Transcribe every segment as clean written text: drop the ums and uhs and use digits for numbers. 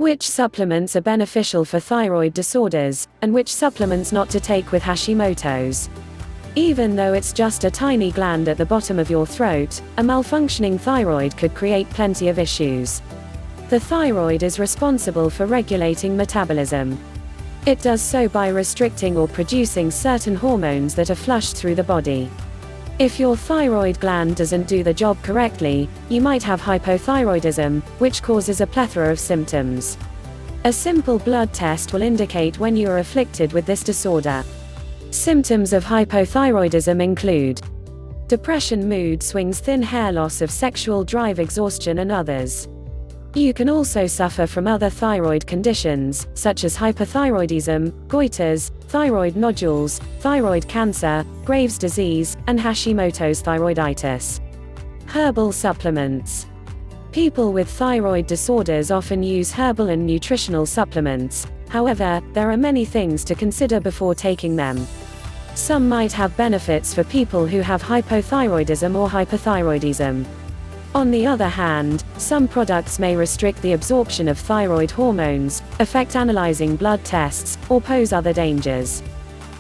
Which supplements are beneficial for thyroid disorders, and which supplements not to take with Hashimoto's. Even though it's just a tiny gland at the bottom of your throat, a malfunctioning thyroid could create plenty of issues. The thyroid is responsible for regulating metabolism. It does so by restricting or producing certain hormones that are flushed through the body. If your thyroid gland doesn't do the job correctly, you might have hypothyroidism, which causes a plethora of symptoms. A simple blood test will indicate when you are afflicted with this disorder. Symptoms of hypothyroidism include depression, mood swings, thin hair loss of sexual drive, exhaustion, and others. You can also suffer from other thyroid conditions, such as hyperthyroidism, goiters, thyroid nodules, thyroid cancer, Graves' disease, and Hashimoto's thyroiditis. Herbal supplements. People with thyroid disorders often use herbal and nutritional supplements. However, there are many things to consider before taking them. Some might have benefits for people who have hypothyroidism or hyperthyroidism. On the other hand, some products may restrict the absorption of thyroid hormones, affect analyzing blood tests, or pose other dangers.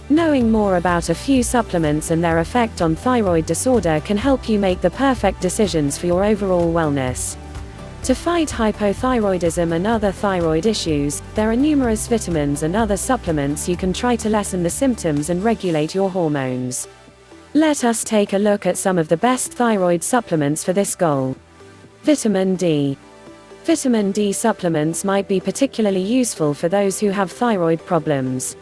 Knowing more about a few supplements and their effect on thyroid disorder can help you make the perfect decisions for your overall wellness. To fight hypothyroidism and other thyroid issues, there are numerous vitamins and other supplements you can try to lessen the symptoms and regulate your hormones. Let us take a look at some of the best thyroid supplements for this goal. Vitamin D. Vitamin D supplements might be particularly useful for those who have thyroid problems.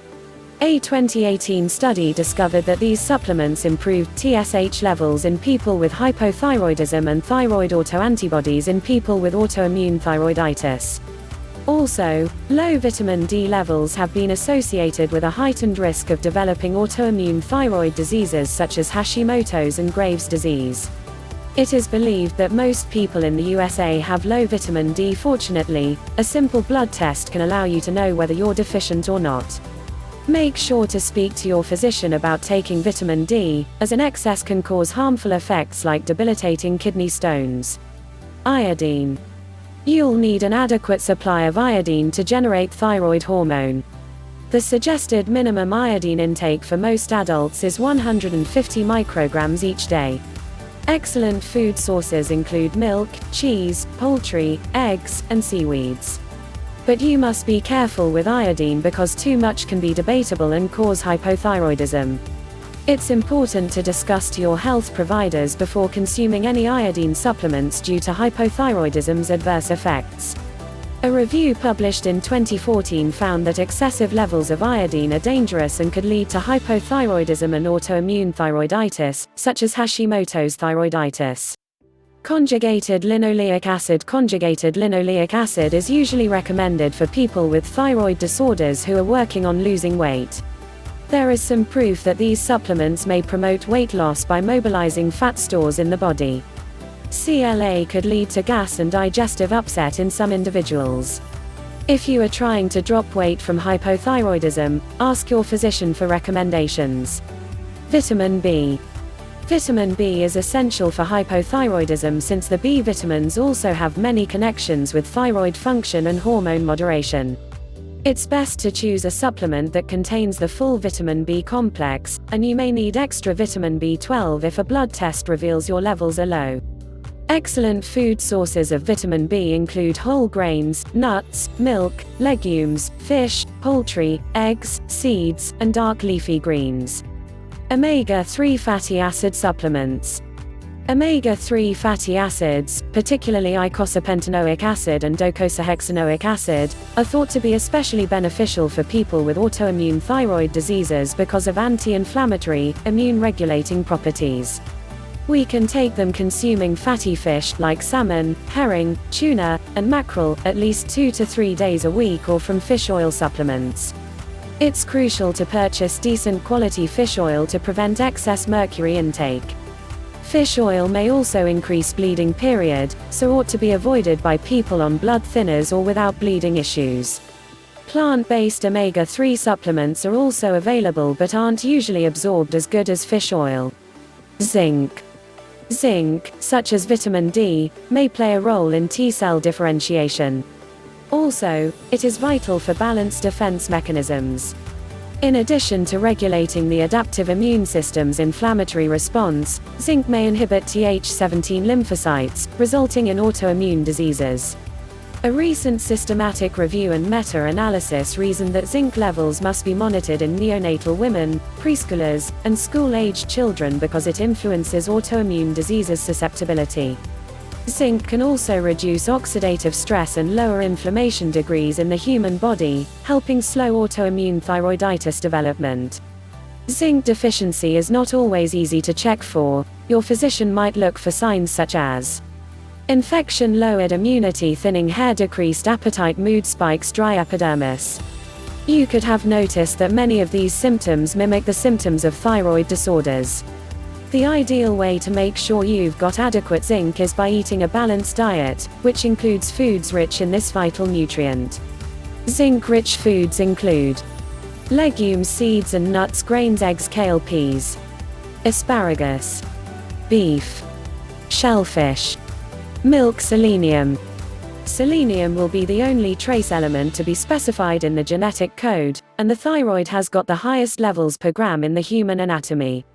A 2018 study discovered that these supplements improved TSH levels in people with hypothyroidism and thyroid autoantibodies in people with autoimmune thyroiditis. Also, low vitamin D levels have been associated with a heightened risk of developing autoimmune thyroid diseases such as Hashimoto's and Graves' disease. It is believed that most people in the USA have low vitamin D. Fortunately, a simple blood test can allow you to know whether you're deficient or not. Make sure to speak to your physician about taking vitamin D, as an excess can cause harmful effects like debilitating kidney stones. Iodine. You'll need an adequate supply of iodine to generate thyroid hormone. The suggested minimum iodine intake for most adults is 150 micrograms each day. Excellent food sources include milk, cheese, poultry, eggs, and seaweeds. But you must be careful with iodine because too much can be debatable and cause hypothyroidism. It's important to discuss to your health providers before consuming any iodine supplements due to hypothyroidism's adverse effects. A review published in 2014 found that excessive levels of iodine are dangerous and could lead to hypothyroidism and autoimmune thyroiditis, such as Hashimoto's thyroiditis. Conjugated linoleic acid. Conjugated linoleic acid is usually recommended for people with thyroid disorders who are working on losing weight. There is some proof that these supplements may promote weight loss by mobilizing fat stores in the body. CLA could lead to gas and digestive upset in some individuals. If you are trying to drop weight from hypothyroidism, ask your physician for recommendations. Vitamin B. Vitamin B is essential for hypothyroidism since the B vitamins also have many connections with thyroid function and hormone moderation. It's best to choose a supplement that contains the full vitamin B complex, and you may need extra vitamin B12 if a blood test reveals your levels are low. Excellent food sources of vitamin B include whole grains, nuts, milk, legumes, fish, poultry, eggs, seeds, and dark leafy greens. Omega-3 fatty acid supplements. Omega-3 fatty acids, particularly eicosapentaenoic acid and docosahexaenoic acid, are thought to be especially beneficial for people with autoimmune thyroid diseases because of anti-inflammatory, immune-regulating properties. We can take them consuming fatty fish like salmon, herring, tuna, and mackerel at least 2 to 3 days a week or from fish oil supplements. It's crucial to purchase decent quality fish oil to prevent excess mercury intake. Fish oil may also increase bleeding period, so ought to be avoided by people on blood thinners or without bleeding issues. Plant-based omega-3 supplements are also available but aren't usually absorbed as good as fish oil. Zinc. Zinc, such as vitamin D, may play a role in T-cell differentiation. Also, it is vital for balanced defense mechanisms. In addition to regulating the adaptive immune system's inflammatory response, zinc may inhibit Th17 lymphocytes, resulting in autoimmune diseases. A recent systematic review and meta-analysis reasoned that zinc levels must be monitored in neonatal women, preschoolers, and school-aged children because it influences autoimmune diseases susceptibility. Zinc can also reduce oxidative stress and lower inflammation degrees in the human body, helping slow autoimmune thyroiditis development. Zinc deficiency is not always easy to check for. Your physician might look for signs such as infection, lowered immunity, thinning hair, decreased appetite, mood spikes, dry epidermis. You could have noticed that many of these symptoms mimic the symptoms of thyroid disorders. The ideal way to make sure you've got adequate zinc is by eating a balanced diet, which includes foods rich in this vital nutrient. Zinc-rich foods include legumes, seeds and nuts, grains, eggs, kale, peas, asparagus, beef, shellfish, milk. Selenium. Selenium will be the only trace element to be specified in the genetic code, and the thyroid has got the highest levels per gram in the human anatomy.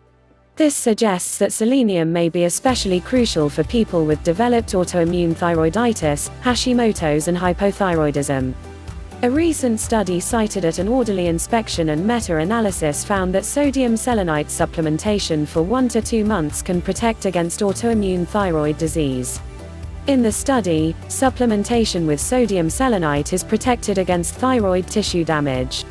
This suggests that selenium may be especially crucial for people with developed autoimmune thyroiditis, Hashimoto's and hypothyroidism. A recent study cited at an orderly inspection and meta-analysis found that sodium selenite supplementation for 1 to 2 months can protect against autoimmune thyroid disease. In the study, supplementation with sodium selenite is protected against thyroid tissue damage.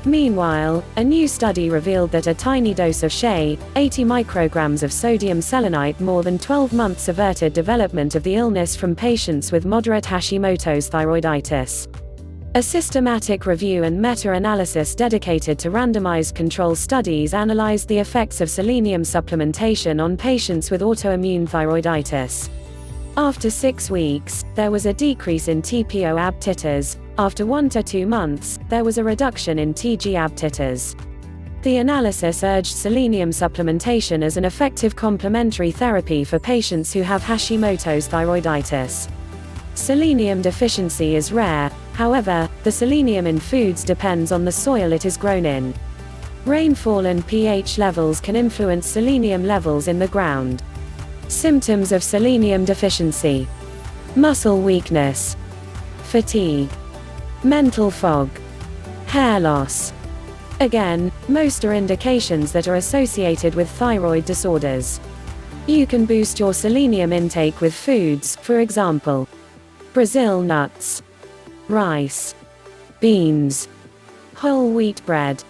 Meanwhile, a new study revealed that a tiny dose of shea, 80 micrograms of sodium selenite more than 12 months averted development of the illness from patients with moderate Hashimoto's thyroiditis. A systematic review and meta-analysis dedicated to randomized control studies analyzed the effects of selenium supplementation on patients with autoimmune thyroiditis. After 6 weeks, there was a decrease in TPO ab titers. After 1 to 2 months, there was a reduction in TG ab titers. The analysis urged selenium supplementation as an effective complementary therapy for patients who have Hashimoto's thyroiditis. Selenium deficiency is rare, however, the selenium in foods depends on the soil it is grown in. Rainfall and pH levels can influence selenium levels in the ground. Symptoms of selenium deficiency: muscle weakness, fatigue, mental fog, hair loss. Again, most are indications that are associated with thyroid disorders. You can boost your selenium intake with foods, for example, Brazil nuts, rice, beans, whole wheat bread.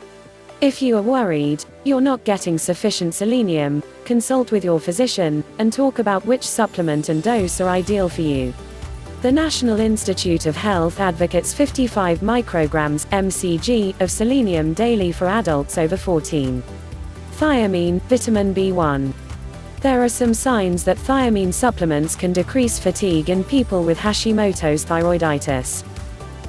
If you are worried you're not getting sufficient selenium, consult with your physician and talk about which supplement and dose are ideal for you. The National Institute of Health advocates 55 micrograms (mcg) of selenium daily for adults over 14. Thiamine, vitamin B1. There are some signs that thiamine supplements can decrease fatigue in people with Hashimoto's thyroiditis.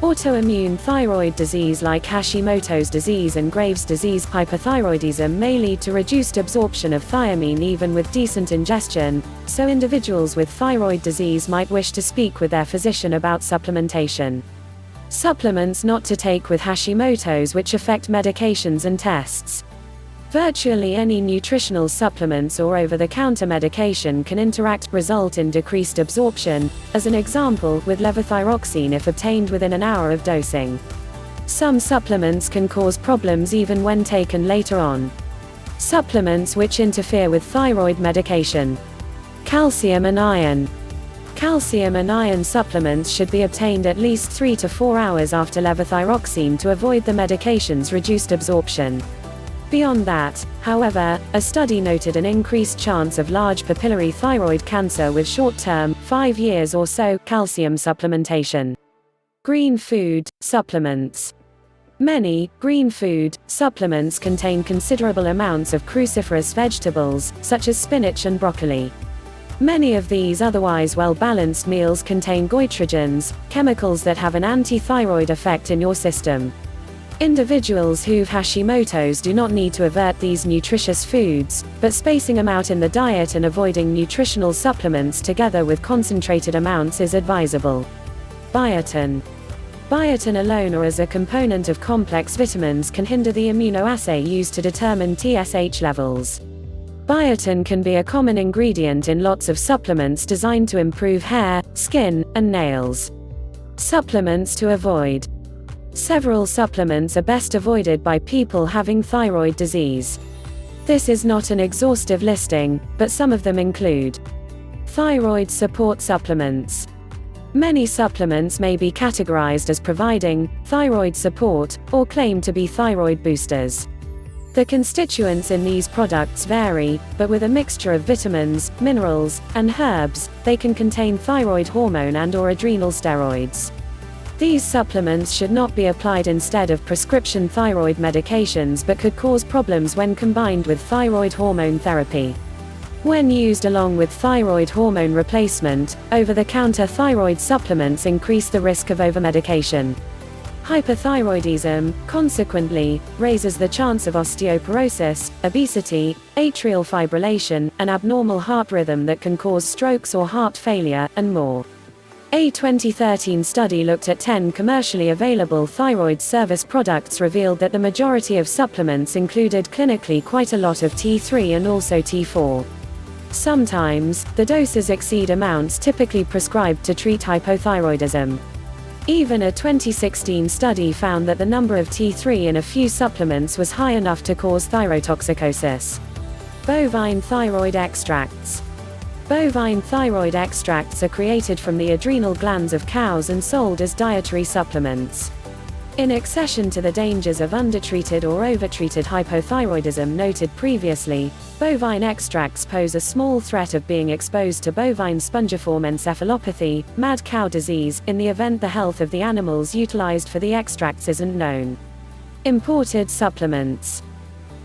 Autoimmune thyroid disease like Hashimoto's disease and Graves' disease hyperthyroidism may lead to reduced absorption of thiamine even with decent ingestion, so individuals with thyroid disease might wish to speak with their physician about supplementation. Supplements not to take with Hashimoto's which affect medications and tests. Virtually any nutritional supplements or over-the-counter medication can result in decreased absorption, as an example, with levothyroxine if obtained within an hour of dosing. Some supplements can cause problems even when taken later on. Supplements which interfere with thyroid medication. Calcium and iron. Calcium and iron supplements should be obtained at least 3 to 4 hours after levothyroxine to avoid the medication's reduced absorption. Beyond that, however, a study noted an increased chance of large papillary thyroid cancer with short-term, 5 years or so, calcium supplementation. Green food supplements. Many green food supplements contain considerable amounts of cruciferous vegetables, such as spinach and broccoli. Many of these otherwise well-balanced meals contain goitrogens, chemicals that have an anti-thyroid effect in your system. Individuals who've Hashimoto's do not need to avert these nutritious foods, but spacing them out in the diet and avoiding nutritional supplements together with concentrated amounts is advisable. Biotin. Biotin alone or as a component of complex vitamins can hinder the immunoassay used to determine TSH levels. Biotin can be a common ingredient in lots of supplements designed to improve hair, skin, and nails. Supplements to avoid. Several supplements are best avoided by people having thyroid disease. This is not an exhaustive listing, but some of them include thyroid support supplements. Many supplements may be categorized as providing thyroid support, or claim to be thyroid boosters. The constituents in these products vary, but with a mixture of vitamins, minerals, and herbs, they can contain thyroid hormone and/or adrenal steroids. These supplements should not be applied instead of prescription thyroid medications but could cause problems when combined with thyroid hormone therapy. When used along with thyroid hormone replacement, over-the-counter thyroid supplements increase the risk of overmedication. Hyperthyroidism, consequently, raises the chance of osteoporosis, obesity, atrial fibrillation, an abnormal heart rhythm that can cause strokes or heart failure, and more. A 2013 study looked at 10 commercially available thyroid service products revealed that the majority of supplements included clinically quite a lot of T3 and also T4. Sometimes, the doses exceed amounts typically prescribed to treat hypothyroidism. Even a 2016 study found that the number of T3 in a few supplements was high enough to cause thyrotoxicosis. Bovine thyroid extracts. Bovine thyroid extracts are created from the adrenal glands of cows and sold as dietary supplements. In accession to the dangers of undertreated or overtreated hypothyroidism noted previously, bovine extracts pose a small threat of being exposed to bovine spongiform encephalopathy, mad cow disease, in the event the health of the animals utilized for the extracts isn't known. Imported supplements.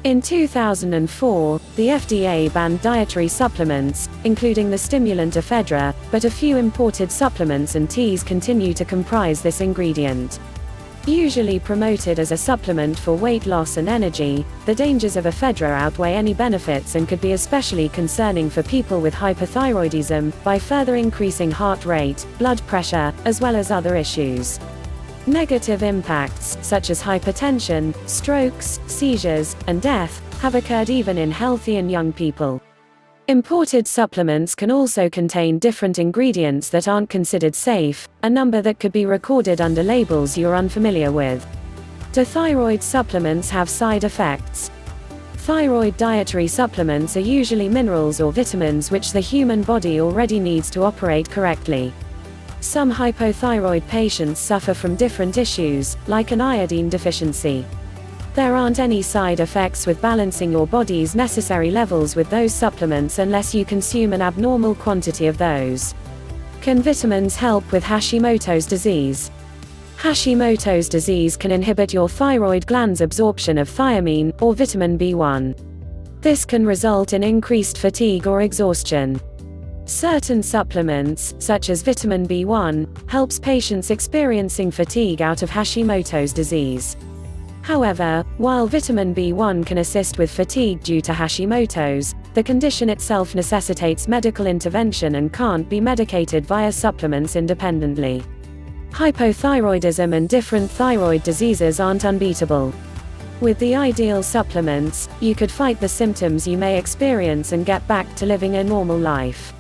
In 2004, the FDA banned dietary supplements, including the stimulant ephedra, but a few imported supplements and teas continue to comprise this ingredient. Usually promoted as a supplement for weight loss and energy, the dangers of ephedra outweigh any benefits and could be especially concerning for people with hyperthyroidism, by further increasing heart rate, blood pressure, as well as other issues. Negative impacts, such as hypertension, strokes, seizures, and death, have occurred even in healthy and young people. Imported supplements can also contain different ingredients that aren't considered safe, a number that could be recorded under labels you're unfamiliar with. Do thyroid supplements have side effects? Thyroid dietary supplements are usually minerals or vitamins which the human body already needs to operate correctly. Some hypothyroid patients suffer from different issues, like an iodine deficiency. There aren't any side effects with balancing your body's necessary levels with those supplements unless you consume an abnormal quantity of those. Can vitamins help with Hashimoto's disease? Hashimoto's disease can inhibit your thyroid gland's absorption of thiamine, or vitamin B1. This can result in increased fatigue or exhaustion. Certain supplements, such as vitamin B1, helps patients experiencing fatigue out of Hashimoto's disease. However, while vitamin B1 can assist with fatigue due to Hashimoto's, the condition itself necessitates medical intervention and can't be medicated via supplements independently. Hypothyroidism and different thyroid diseases aren't unbeatable. With the ideal supplements, you could fight the symptoms you may experience and get back to living a normal life.